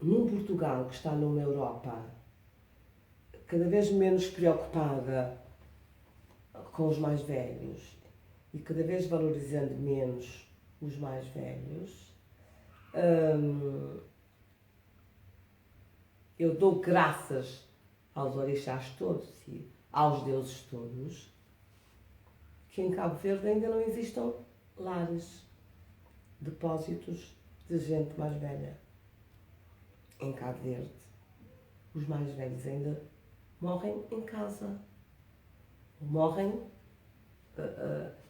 num Portugal que está numa Europa cada vez menos preocupada com os mais velhos e cada vez valorizando menos os mais velhos, eu dou graças aos orixás todos e aos deuses todos que em Cabo Verde ainda não existam lares, depósitos de gente mais velha. Em Cabo Verde, os mais velhos ainda morrem em casa, morrem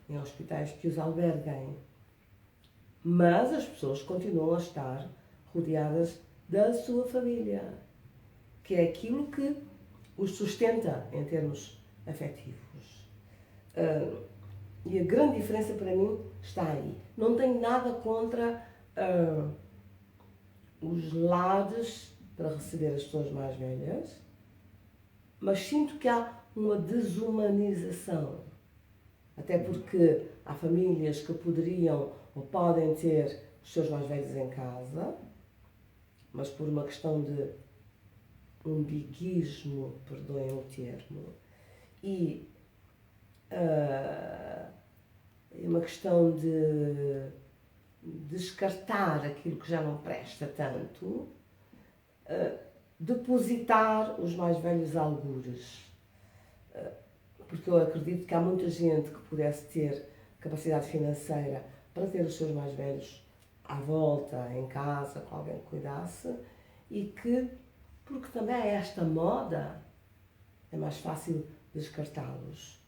em hospitais que os alberguem. Mas as pessoas continuam a estar rodeadas da sua família, que é aquilo que os sustenta em termos afetivos. E a grande diferença para mim está aí. Não tenho nada contra os lares para receber as pessoas mais velhas, mas sinto que há uma desumanização. Até porque há famílias que poderiam ou podem ter os seus mais velhos em casa, mas por uma questão de umbiguismo, perdoem o termo, e uma questão de descartar aquilo que já não presta tanto, depositar os mais velhos algures. Porque eu acredito que há muita gente que pudesse ter capacidade financeira para ter os seus mais velhos à volta, em casa, com alguém que cuidasse, e que, porque também há esta moda, é mais fácil descartá-los.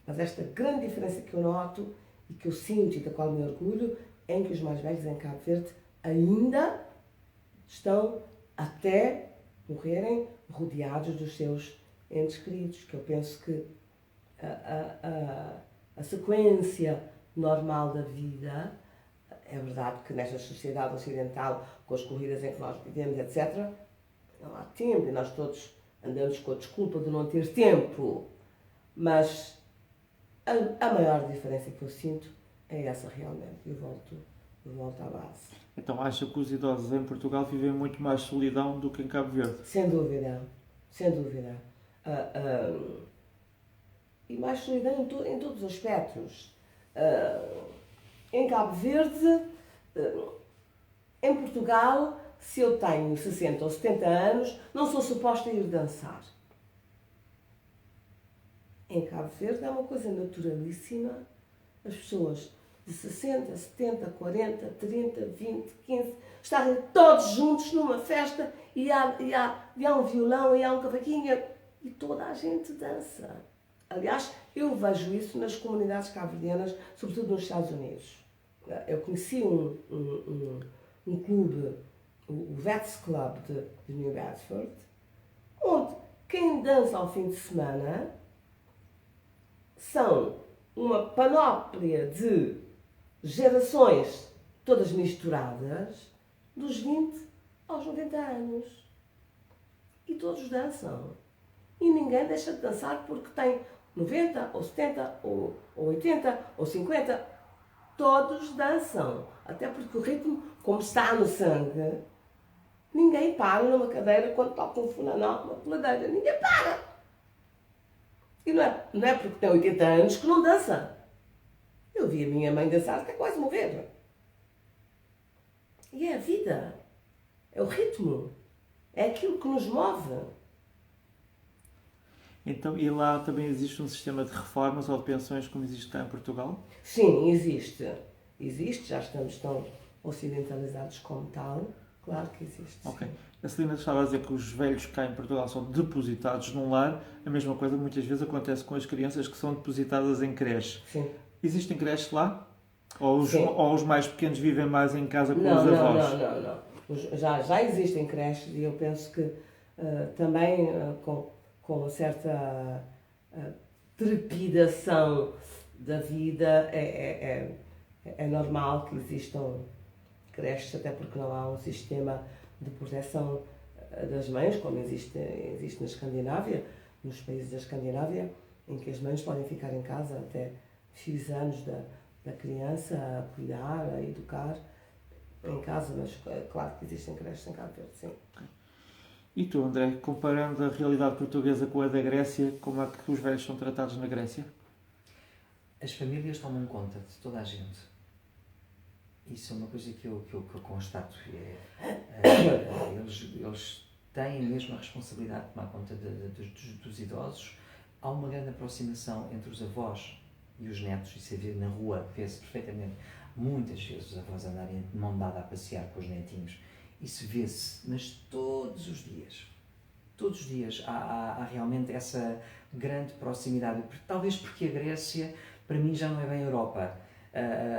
Mas esta grande diferença que eu noto e que eu sinto e da qual me orgulho é que os mais velhos em Cabo Verde ainda estão, até morrerem, rodeados dos seus entes queridos, que eu penso que a sequência normal da vida, é verdade que nesta sociedade ocidental, com as corridas em que nós vivemos, etc., não há tempo e nós todos andamos com a desculpa de não ter tempo, mas a maior diferença que eu sinto é essa realmente. Eu volto à base. Então acha que os idosos em Portugal vivem muito mais solidão do que em Cabo Verde? Sem dúvida, sem dúvida. E mais solidão em todos os aspectos. Em Cabo Verde, em Portugal, se eu tenho 60 ou 70 anos, não sou suposta a ir dançar. Em Cabo Verde é uma coisa naturalíssima. As pessoas de 60, 70, 40, 30, 20, 15, estarem todos juntos numa festa e há um violão e há um cavaquinho e toda a gente dança. Aliás, eu vejo isso nas comunidades cabo-verdianas, sobretudo nos Estados Unidos. Eu conheci um clube, o Vets Club de New Bedford, onde quem dança ao fim de semana são uma panóplia de gerações todas misturadas, dos 20 aos 90 anos. E todos dançam. E ninguém deixa de dançar porque tem 90, ou 70, ou 80, ou 50. Todos dançam. Até porque o ritmo, como está no sangue, ninguém para numa cadeira quando toca um funaná, uma peladeira. Ninguém para. E não é porque tem 80 anos que não dança. Eu vi a minha mãe dançar até quase morrer. E é a vida. É o ritmo. É aquilo que nos move. Então, e lá também existe um sistema de reformas ou de pensões como existe cá em Portugal? Sim, existe. Existe, já estamos tão ocidentalizados como tal. Claro que existe. Ok. A Celina estava a dizer que os velhos cá em Portugal são depositados num lar. A mesma coisa muitas vezes acontece com as crianças que são depositadas em creche. Sim. Existem creches lá? Ou Sim. os mais pequenos vivem mais em casa com Não, os avós? não. Já existem creches e eu penso que também com uma certa trepidação da vida é normal que existam creches, até porque não há um sistema de proteção das mães, como existe na Escandinávia, nos países da Escandinávia, em que as mães podem ficar em casa até X anos da criança a cuidar, a educar. em casa, mas claro que existem creches em Cabo Verde, sim. E tu, André, comparando a realidade portuguesa com a da Grécia, como é que os velhos são tratados na Grécia? As famílias tomam conta de toda a gente. Isso é uma coisa que eu constato. Eles têm mesmo a responsabilidade de tomar conta dos idosos. Há uma grande aproximação entre os avós e os netos. Isso é ver na rua, vê-se perfeitamente. Muitas vezes os avós andarem de mão dada a passear com os netinhos. Isso vê-se, mas todos os dias. Todos os dias há realmente essa grande proximidade. Talvez porque a Grécia, para mim, já não é bem Europa.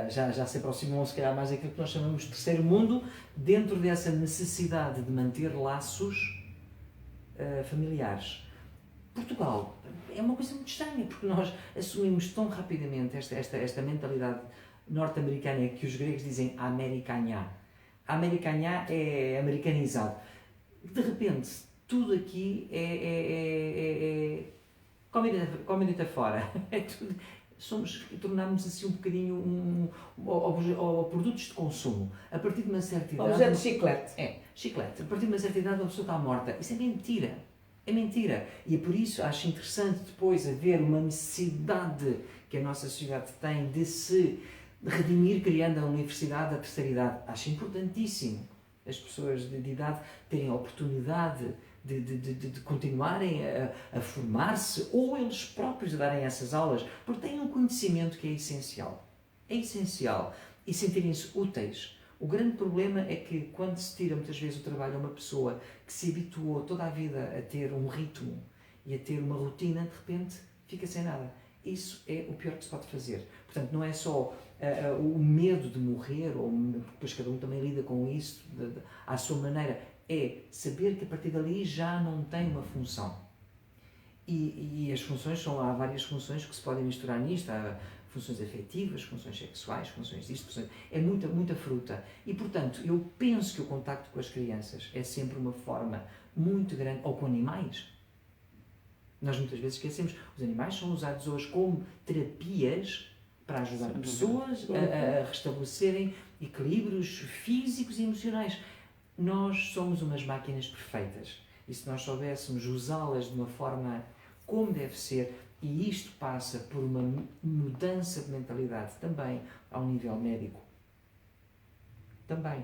Já se aproximam, se calhar, mais daquilo que nós chamamos de terceiro mundo, dentro dessa necessidade de manter laços familiares. Portugal é uma coisa muito estranha, porque nós assumimos tão rapidamente esta mentalidade norte-americana que os gregos dizem americanhá. Americanhá é americanizado. De repente, tudo aqui é comida fora. É tudo. Tornámos assim um bocadinho ou produtos de consumo. A partir de uma certa idade... Objeto de chiclete. Chiclete. A partir de uma certa idade uma pessoa está morta. Isso é mentira. É mentira. E é por isso acho interessante depois haver uma necessidade que a nossa sociedade tem de se redimir criando a universidade da terceira idade. Acho importantíssimo as pessoas de idade terem a oportunidade de continuarem a formar-se ou eles próprios a darem essas aulas, porque têm um conhecimento que é essencial. É essencial. E sentirem-se úteis. O grande problema é que quando se tira muitas vezes o trabalho a uma pessoa que se habituou toda a vida a ter um ritmo e a ter uma rotina, de repente fica sem nada. Isso é o pior que se pode fazer. Portanto, não é só o medo de morrer, ou depois cada um também lida com isso à sua maneira, é saber que a partir dali já não tem uma função. E as funções há várias funções que se podem misturar nisto, há funções afetivas, funções sexuais, funções disto, é muita fruta. E, portanto, eu penso que o contacto com as crianças é sempre uma forma muito grande, ou com animais. Nós muitas vezes esquecemos, os animais são usados hoje como terapias para ajudar pessoas a restabelecerem equilíbrios físicos e emocionais. Nós somos umas máquinas perfeitas e se nós soubéssemos usá-las de uma forma como deve ser, e isto passa por uma mudança de mentalidade também ao nível médico. Também.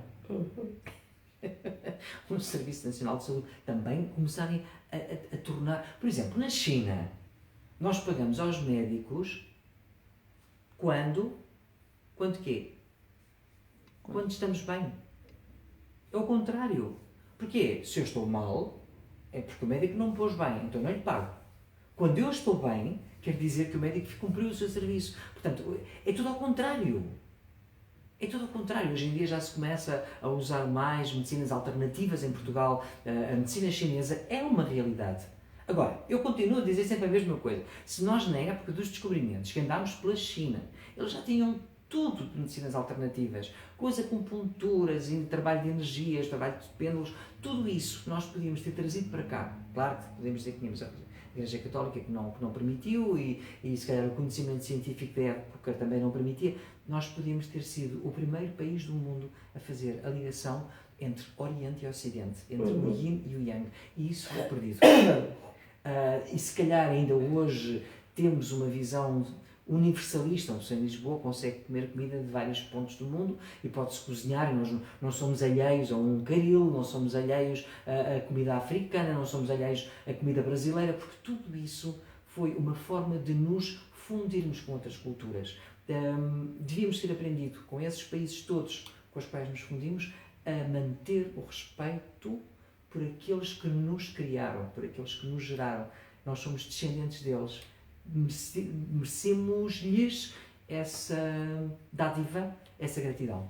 O Serviço Nacional de Saúde também começarem a tornar... Por exemplo, na China, nós pagamos aos médicos quando quê? Quando estamos bem. É o contrário. Porquê? Se eu estou mal, é porque o médico não me pôs bem, então não lhe pago. Quando eu estou bem, quer dizer que o médico cumpriu o seu serviço. Portanto, é tudo ao contrário. É tudo ao contrário. Hoje em dia já se começa a usar mais medicinas alternativas em Portugal. A medicina chinesa é uma realidade. Agora, eu continuo a dizer sempre a mesma coisa. Se nós, na época dos descobrimentos, que andámos pela China, eles já tinham tudo de medicinas alternativas, com as acupunturas, trabalho de energias, trabalho de pêndulos, tudo isso nós podíamos ter trazido para cá. Claro que podemos dizer que tínhamos a Igreja Católica que não permitiu e se calhar o conhecimento científico da época também não permitia. Nós podíamos ter sido o primeiro país do mundo a fazer a ligação entre Oriente e Ocidente, entre o Yin e o Yang, e isso foi perdido. E se calhar ainda hoje temos uma visão universalista, uma pessoa em Lisboa consegue comer comida de vários pontos do mundo e pode-se cozinhar, e nós não somos alheios a um caril, não somos alheios a comida africana, não somos alheios a comida brasileira, porque tudo isso foi uma forma de nos fundirmos com outras culturas. Devíamos ter aprendido com esses países todos com os quais nos fundimos a manter o respeito por aqueles que nos criaram, por aqueles que nos geraram. Nós somos descendentes deles. Merecemos-lhes essa dádiva, essa gratidão.